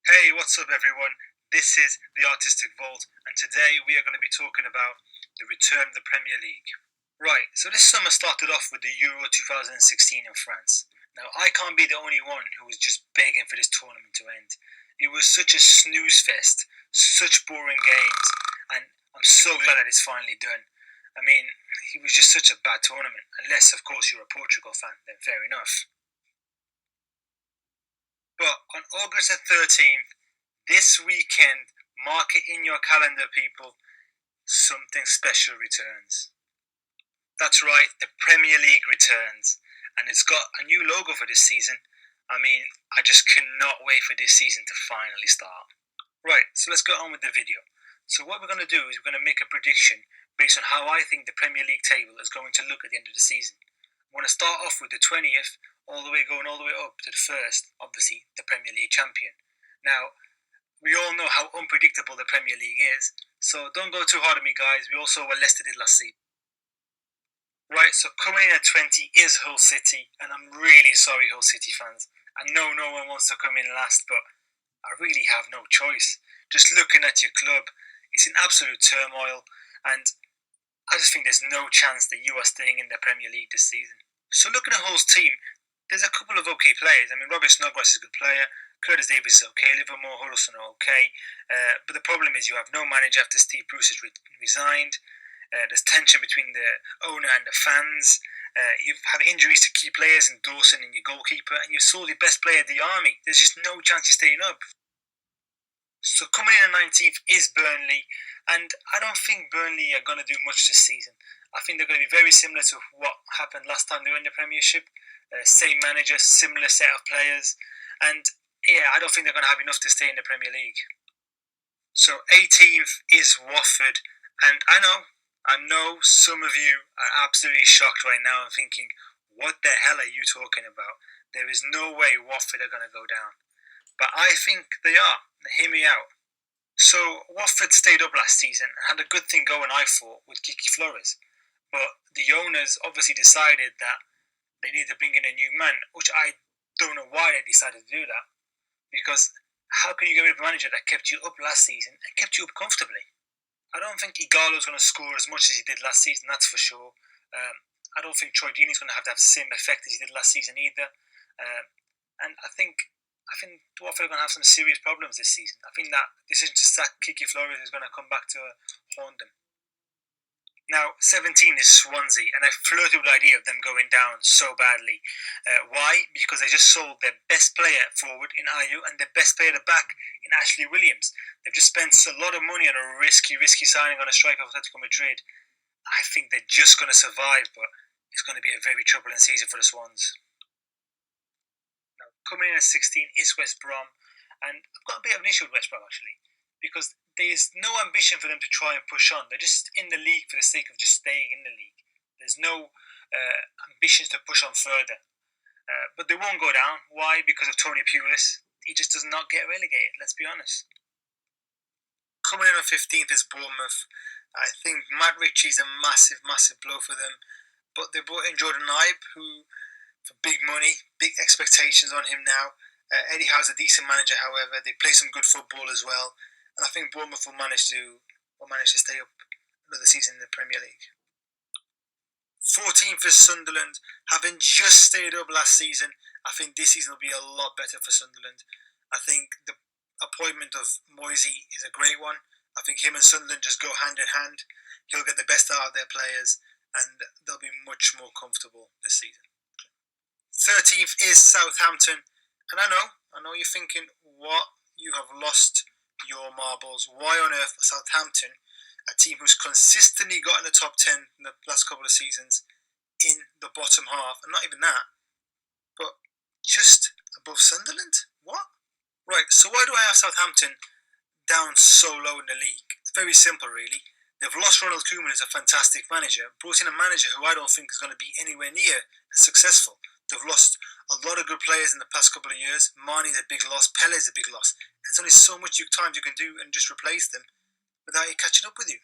Hey, what's up, everyone? This is the Artistic Vault, and today we are going to be talking about the return of the Premier League. Right, so this summer started off with the Euro 2016 in France. Now, I can't be the only one who was just begging for this tournament to end. It was such a snooze fest, such boring games, and I'm so glad that it's finally done. I mean, it was just such a bad tournament, unless, of course, you're a Portugal fan, then fair enough. But on August the 13th, this weekend, mark it in your calendar, people, something special returns. That's right, the Premier League returns, and it's got a new logo for this season. I mean, I just cannot wait for this season to finally start. Right, so let's go on with the video. So, what we're going to do is we're going to make a prediction based on how I think the Premier League table is going to look at the end of the season. I want to start off with the 20th, going all the way up to the first, obviously, the Premier League champion. Now, we all know how unpredictable the Premier League is, so don't go too hard on me, guys. We also were Leicester did last season. Right, so coming in at 20 is Hull City, and I'm really sorry, Hull City fans. I know no one wants to come in last, but I really have no choice. Just looking at your club, it's in absolute turmoil, and I just think there's no chance that you are staying in the Premier League this season. So looking at Hull's team, there's a couple of okay players. I mean, Robert Snodgrass is a good player. Curtis Davis is okay. Livermore Huddleston are okay. But the problem is you have no manager after Steve Bruce has resigned. There's tension between the owner and the fans. You have injuries to key players in Dawson and your goalkeeper, and you sold your best player, the Army. There's just no chance you're staying up. So coming in at 19th is Burnley, and I don't think Burnley are going to do much this season. I think they're going to be very similar to what happened last time they were in the Premiership. Same manager, similar set of players, and yeah, I don't think they're going to have enough to stay in the Premier League. So 18th is Watford, and I know some of you are absolutely shocked right now and thinking, what the hell are you talking about? There is no way Watford are going to go down. But I think they are. Hear me out. So Watford stayed up last season and had a good thing going, I thought, with Kiki Flores. But the owners obviously decided that they need to bring in a new man, which I don't know why they decided to do that. Because how can you get rid of a manager that kept you up last season and kept you up comfortably? I don't think Igalo's going to score as much as he did last season, that's for sure. I don't think Troy Deeney's going to have that same effect as he did last season either. And I think Watford are going to have some serious problems this season. I think that decision to sack Kiki Flores is going to come back to haunt them. Now, 17 is Swansea, and I flirted with the idea of them going down so badly. Why? Because they just sold their best player forward in Ayu and their best player at the back in Ashley Williams. They've just spent a lot of money on a risky signing on a striker of Atletico Madrid. I think they're just going to survive, but it's going to be a very troubling season for the Swans. Now, coming in at 16 is West Brom, and I've got a bit of an issue with West Brom actually, because there's no ambition for them to try and push on. They're just in the league for the sake of just staying in the league. There's no ambitions to push on further. But they won't go down. Why? Because of Tony Pulis. He just does not get relegated, let's be honest. Coming in on 15th is Bournemouth. I think Matt Ritchie's a massive, massive blow for them. But they brought in Jordan Ibe, who, for big money, big expectations on him now. Eddie Howe's a decent manager, however. They play some good football as well. And I think Bournemouth will manage to stay up another season in the Premier League. 14th is Sunderland. Having just stayed up last season, I think this season will be a lot better for Sunderland. I think the appointment of Moisey is a great one. I think him and Sunderland just go hand in hand. He'll get the best out of their players, and they'll be much more comfortable this season. 13th is Southampton, and I know you're thinking, what? You have lost your marbles. Why on earth Southampton, a team who's consistently got in the top 10 in the last couple of seasons, in the bottom half, and not even that, but just above Sunderland? What? Right, so why do I have Southampton down so low in the league? It's very simple, really. They've lost Ronald Koeman, who's a fantastic manager, brought in a manager who I don't think is going to be anywhere near as successful. They've lost a lot of good players in the past couple of years. Marnie's a big loss, Pele's a big loss. There's only so much times you can do and just replace them without it catching up with you.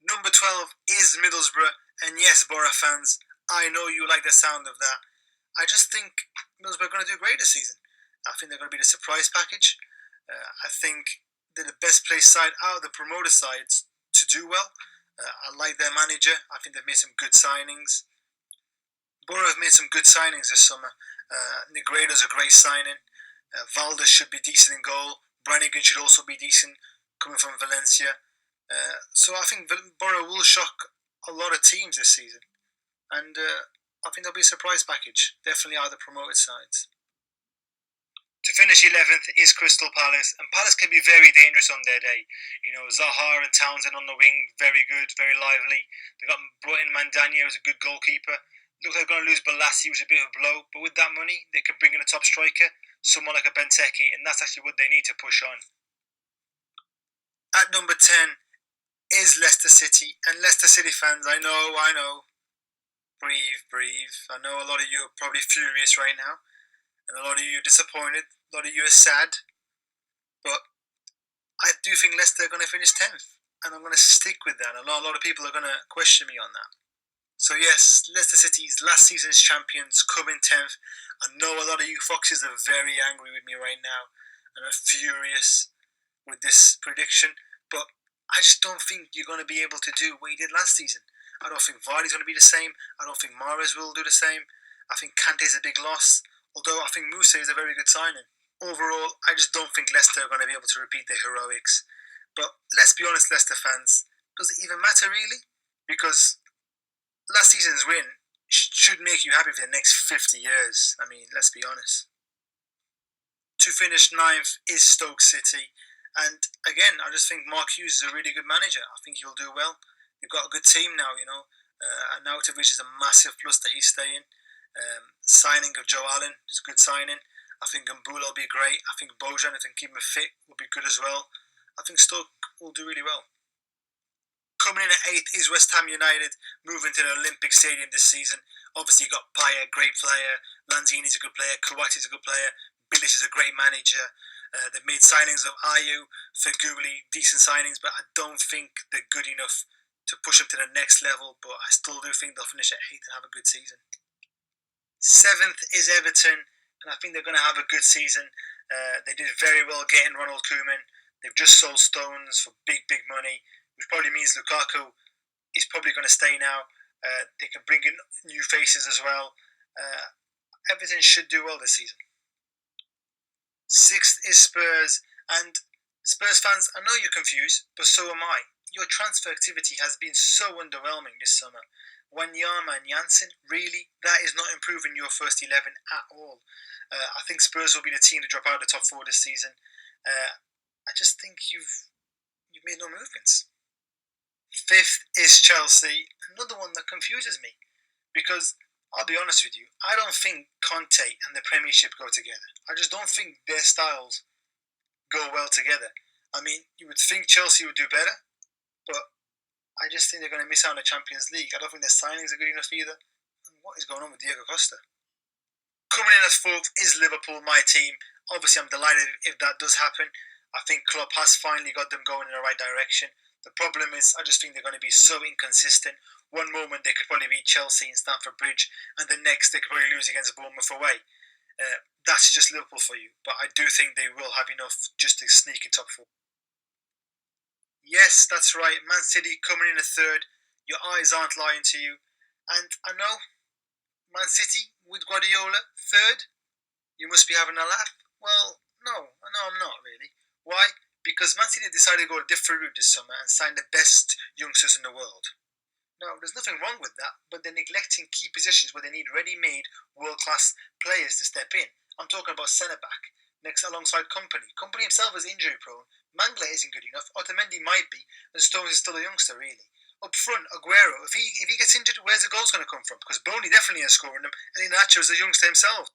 Number 12 is Middlesbrough, and yes, Borough fans, I know you like the sound of that. I just think Middlesbrough are going to do great this season. I think they're going to be the surprise package. I think they're the best placed side out of the promoter sides to do well. I like their manager. I think they've made some good signings. Borough have made some good signings this summer. Negredo's a great signing. Valdes should be decent in goal. Brannigan should also be decent coming from Valencia. So I think Borough will shock a lot of teams this season. And I think there'll be a surprise package. Definitely out of the promoted sides. To finish 11th is Crystal Palace, and Palace can be very dangerous on their day. You know, Zaha and Townsend on the wing, very good, very lively. They got brought in Mandania, who's a good goalkeeper. Looks like they're going to lose Balassi, which is a bit of a blow, but with that money, they could bring in a top striker, someone like a Benteke, and that's actually what they need to push on. At number 10 is Leicester City, and Leicester City fans, I know, breathe. I know a lot of you are probably furious right now, and a lot of you are disappointed, a lot of you are sad, but I do think Leicester are going to finish 10th, and I'm going to stick with that. A lot of people are going to question me on that. So yes, Leicester City's last season's champions come in 10th. I know a lot of you Foxes are very angry with me right now and are furious with this prediction, but I just don't think you're going to be able to do what you did last season. I don't think Vardy's going to be the same. I don't think Mahrez will do the same. I think Kante's a big loss, although I think Musa is a very good signing. Overall, I just don't think Leicester are going to be able to repeat their heroics. But let's be honest, Leicester fans, does it even matter really? Because last season's win should make you happy for the next 50 years. I mean, let's be honest. To finish 9th is Stoke City. And again, I just think Mark Hughes is a really good manager. I think he'll do well. They've got a good team now, you know. Arnautovic is a massive plus that he's staying. Signing of Joe Allen is a good signing. I think Gambula will be great. I think Bojan, if they can keep him fit, will be good as well. I think Stoke will do really well. Coming in at 8th is West Ham United, moving to the Olympic Stadium this season. Obviously, you've got Payet, great player. Lanzini's a good player. Kouate's a good player. Bilic is a great manager. They've made signings of Ayew, Feghouli, decent signings, but I don't think they're good enough to push them to the next level. But I still do think they'll finish at 8th and have a good season. 7th is Everton, and I think they're going to have a good season. They did very well getting Ronald Koeman. They've just sold Stones for big money, which probably means Lukaku is probably going to stay now. They can bring in new faces as well. Everton should do well this season. 6th is Spurs, and Spurs fans, I know you're confused, but so am I. Your transfer activity has been so underwhelming this summer. Wanyama and Janssen, really, that is not improving your first 11 at all. I think Spurs will be the team to drop out of the top 4 this season. I just think you've made no movements. 5th is Chelsea, another one that confuses me, because I'll be honest with you, I don't think Conte and the Premiership go together. I just don't think their styles go well together. I mean, you would think Chelsea would do better, but I just think they're going to miss out on the Champions League. I don't think their signings are good enough either. And what is going on with Diego Costa? Coming in as 4th is Liverpool, my team. Obviously, I'm delighted if that does happen. I think Klopp has finally got them going in the right direction. The problem is, I just think they're going to be so inconsistent. One moment they could probably beat Chelsea in Stamford Bridge, and the next they could probably lose against Bournemouth away. That's just Liverpool for you, but I do think they will have enough just to sneak in top 4. Yes, that's right. Man City coming in a 3rd. Your eyes aren't lying to you. And I know, Man City with Guardiola, 3rd. You must be having a laugh. Well, no, I'm not really. Why? Because Man City decided to go a different route this summer and sign the best youngsters in the world. Now, there's nothing wrong with that, but they're neglecting key positions where they need ready-made, world-class players to step in. I'm talking about centre-back, next alongside Kompany. Kompany himself is injury-prone. Mangala isn't good enough. Otamendi might be, and Stones is still a youngster, really. Up front, Aguero, if he gets injured, where's the goals going to come from? Because Boney definitely is scoring them, and Iheanacho is a youngster himself.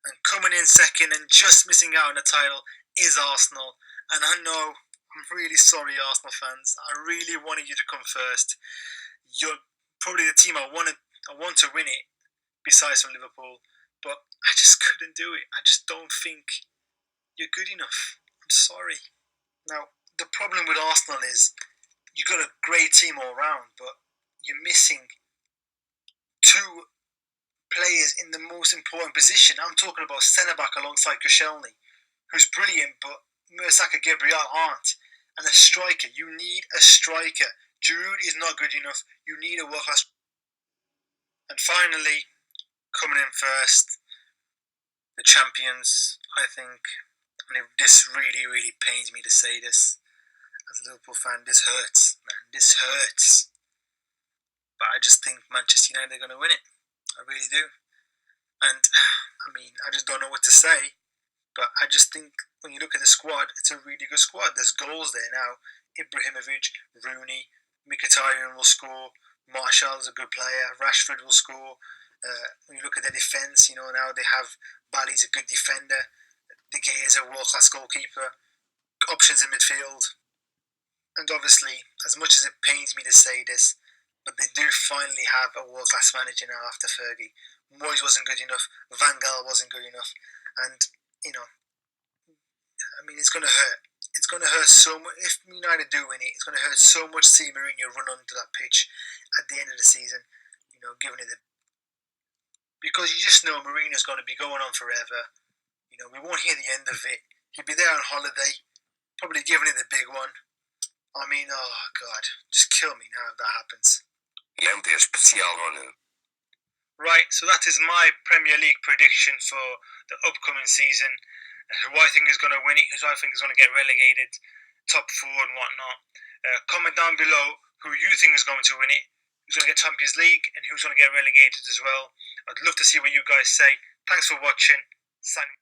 And coming in second and just missing out on the title is Arsenal. And I know, I'm really sorry, Arsenal fans. I really wanted you to come first. You're probably the team I want to win it, besides from Liverpool. But I just couldn't do it. I just don't think you're good enough. I'm sorry. Now, the problem with Arsenal is you've got a great team all round, but you're missing 2 players in the most important position. I'm talking about centre-back alongside Koscielny, who's brilliant, but Mertesacker Gabriel aren't. And a striker, you need a striker. Giroud is not good enough. You need a world-class. And finally, coming in first, the champions, I think, and this really, really pains me to say this, as a Liverpool fan, this hurts, man. This hurts. But I just think Manchester United are going to win it. I really do. And, I mean, I just don't know what to say. But I just think when you look at the squad, it's a really good squad. There's goals there now. Ibrahimovic, Rooney, Mkhitaryan will score. Martial's a good player. Rashford will score. When you look at their defence, now they have Bali's a good defender. De Gea's a world-class goalkeeper. Options in midfield. And obviously, as much as it pains me to say this, but they do finally have a world-class manager now after Fergie. Moyes wasn't good enough. Van Gaal wasn't good enough. And, it's going to hurt. It's going to hurt so much. If United do win it, it's going to hurt so much to see Mourinho run onto that pitch at the end of the season, giving it because you just know Mourinho's going to be going on forever. We won't hear the end of it. He'll be there on holiday, probably giving it the big one. I mean, oh God, just kill me now if that happens. Right, so that is my Premier League prediction for the upcoming season. Who I think is going to win it, who I think is going to get relegated, top four and whatnot. Comment down below who you think is going to win it, who's going to get Champions League, and who's going to get relegated as well. I'd love to see what you guys say. Thanks for watching. Signing.